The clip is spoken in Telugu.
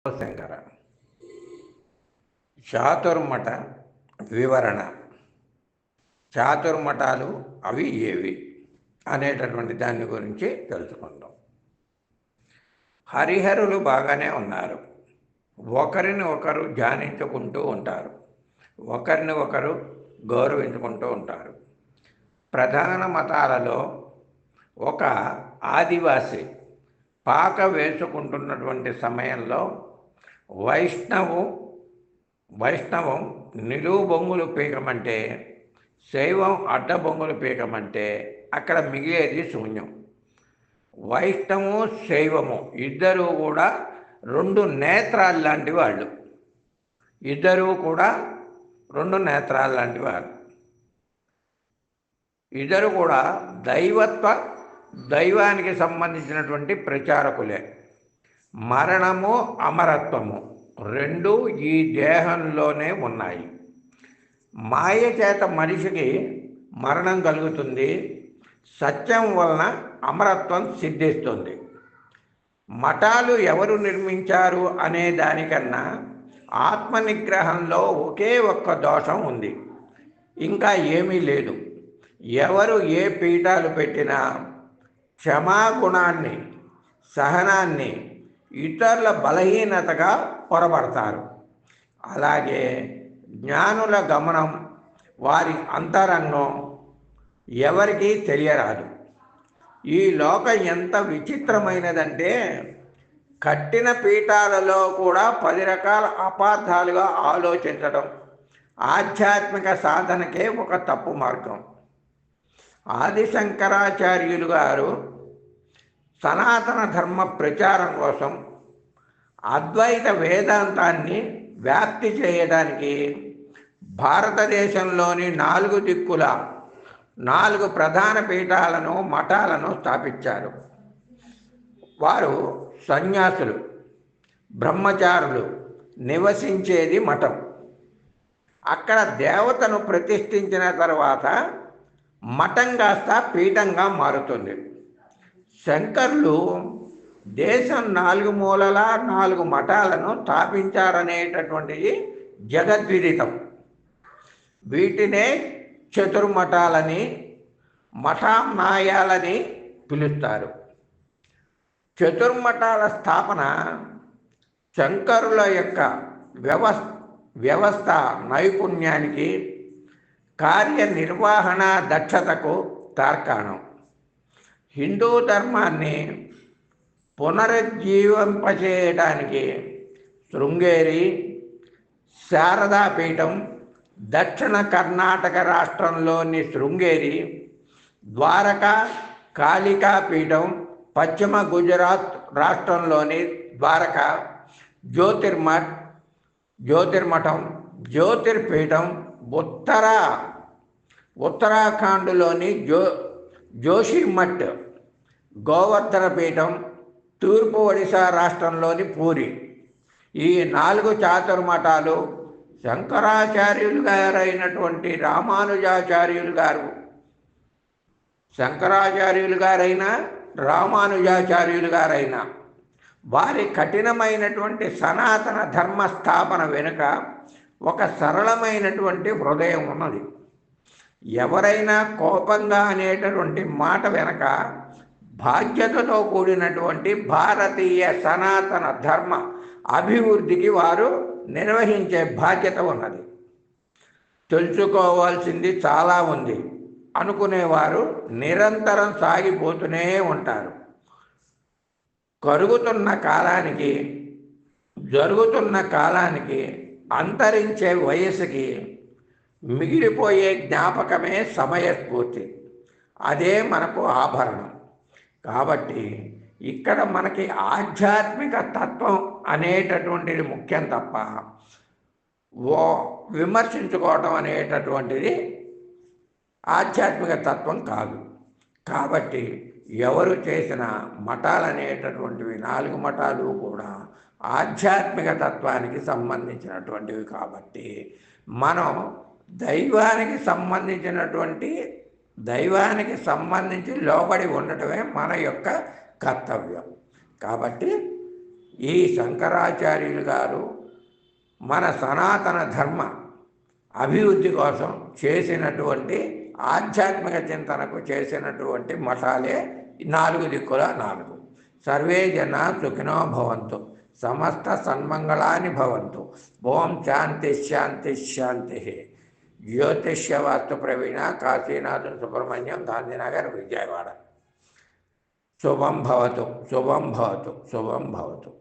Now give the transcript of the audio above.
శంకర చాతుర్మఠ వివరణ. చాతుర్మఠాలు అవి ఏవి అనేటటువంటి దాని గురించి తెలుసుకుందాం. హరిహరులు బాగానే ఉన్నారు. ఒకరిని ఒకరు ధ్యానించుకుంటూ ఉంటారు, ఒకరిని ఒకరు గౌరవించుకుంటూ ఉంటారు. ప్రధాన మతాలలో ఒక ఆదివాసి పాక వేసుకుంటున్నటువంటి సమయంలో వైష్ణవం నిలువు బొంగులు పీకమంటే, శైవం అడ్డ బొంగులు పీకమంటే అక్కడ మిగిలేది శూన్యం. వైష్ణవు శైవము ఇద్దరూ కూడా రెండు నేత్రాలు లాంటి వాళ్ళు. ఇద్దరూ కూడా రెండు నేత్రాలు లాంటి వారు. ఇద్దరు కూడా దైవానికి సంబంధించినటువంటి ప్రచారకులే. మరణము అమరత్వము రెండు ఈ దేహంలోనే ఉన్నాయి. మాయ చేత మనిషికి మరణం కలుగుతుంది, సత్యం వలన అమరత్వం సిద్ధిస్తుంది. మఠాలు ఎవరు నిర్మించారు అనే దానికన్నా ఆత్మనిగ్రహంలో ఒకే ఒక్క దోషం ఉంది, ఇంకా ఏమీ లేదు. ఎవరు ఏ పీఠాలు పెట్టినా క్షమాగుణాన్ని, సహనాన్ని ఇతరుల బలహీనతగా పొరబడతారు. అలాగే జ్ఞానుల గమనం, వారి అంతరంగం ఎవరికీ తెలియరాదు. ఈ లోకం ఎంత విచిత్రమైనదంటే, కట్టిన పీఠాలలో కూడా 10 రకాల అపార్థాలుగా ఆలోచించడం ఆధ్యాత్మిక సాధనకే ఒక తప్పు మార్గం. ఆది శంకరాచార్యులు గారు సనాతన ధర్మ ప్రచారం కోసం అద్వైత వేదాంతాన్ని వ్యాప్తి చేయడానికి భారతదేశంలోని 4 దిక్కుల 4 ప్రధాన పీఠాలను, మఠాలను స్థాపించారు. వారు సన్యాసులు, బ్రహ్మచారులు నివసించేది మఠం. అక్కడ దేవతను ప్రతిష్ఠించిన తర్వాత మఠం కాస్త పీఠంగా మారుతుంది. శంకరులు దేశం 4 మూలల 4 మఠాలను స్థాపించారనేటటువంటిది జగద్విదితం. వీటినే చతుర్మఠాలని, మఠానాయాలని పిలుస్తారు. చతుర్మఠాల స్థాపన శంకరుల యొక్క వ్యవస్థ నైపుణ్యానికి, కార్యనిర్వహణ దక్షతకు తార్కాణం. హిందూ ధర్మాన్ని పునరుజ్జీవింపచేయడానికి శృంగేరి, శారదాపీఠం, దక్షిణ కర్ణాటక రాష్ట్రంలోని శృంగేరి, ద్వారకా కాళికాపీఠం, పశ్చిమ గుజరాత్ రాష్ట్రంలోని ద్వారకా, జ్యోతిర్మఠం, జ్యోతిర్పీఠం, ఉత్తరాఖండ్లోని జోషిమఠ్, గోవర్ధన పీఠం, తూర్పు ఒడిశా రాష్ట్రంలోని పూరి. ఈ 4 చాతుర్మఠాలు శంకరాచార్యులు గారైనటువంటి రామానుజాచార్యులు గారైనా వారి కఠినమైనటువంటి సనాతన ధర్మ స్థాపన వెనుక ఒక సరళమైనటువంటి హృదయం ఉన్నది. ఎవరైనా కోపంగా అనేటటువంటి మాట వెనక బాధ్యతతో కూడినటువంటి భారతీయ సనాతన ధర్మ అభివృద్ధికి వారు నిర్వహించే బాధ్యత ఉన్నది. తెలుసుకోవాల్సింది చాలా ఉంది అనుకునేవారు నిరంతరం సాగిపోతూనే ఉంటారు. జరుగుతున్న కాలానికి, అంతరించే వయసుకి మిగిలిపోయే జ్ఞాపకమే సమయస్ఫూర్తి. అదే మనకు ఆభరణం. కాబట్టి ఇక్కడ మనకి ఆధ్యాత్మిక తత్వం అనేటటువంటిది ముఖ్యం తప్ప విమర్శించుకోవటం అనేటటువంటిది ఆధ్యాత్మిక తత్వం కాదు. కాబట్టి ఎవరు చేసిన మఠాలు అనేటటువంటివి 4 మఠాలు కూడా ఆధ్యాత్మిక తత్వానికి సంబంధించినటువంటివి. కాబట్టి మనం దైవానికి సంబంధించి లోబడి ఉండటమే మన యొక్క కర్తవ్యం. కాబట్టి ఈ శంకరాచార్యులు గారు మన సనాతన ధర్మ అభివృద్ధి కోసం చేసినటువంటి ఆధ్యాత్మిక చింతనకు చేసినటువంటి మఠాలే 4 దిక్కుల 4. సర్వే జనా సుఖినో భవంతు, సమస్త సన్మంగళాని భవంతు, ఓం శాంతి శాంతి శాంతి. జ్యోతిష్య వాస్తు ప్రవీణ, కాశీనాథన్ సుబ్రహ్మణ్యం, గాంధీనగర్, విజయవాడ. శుభం భవతు, శుభం భవతు, శుభం భవతు.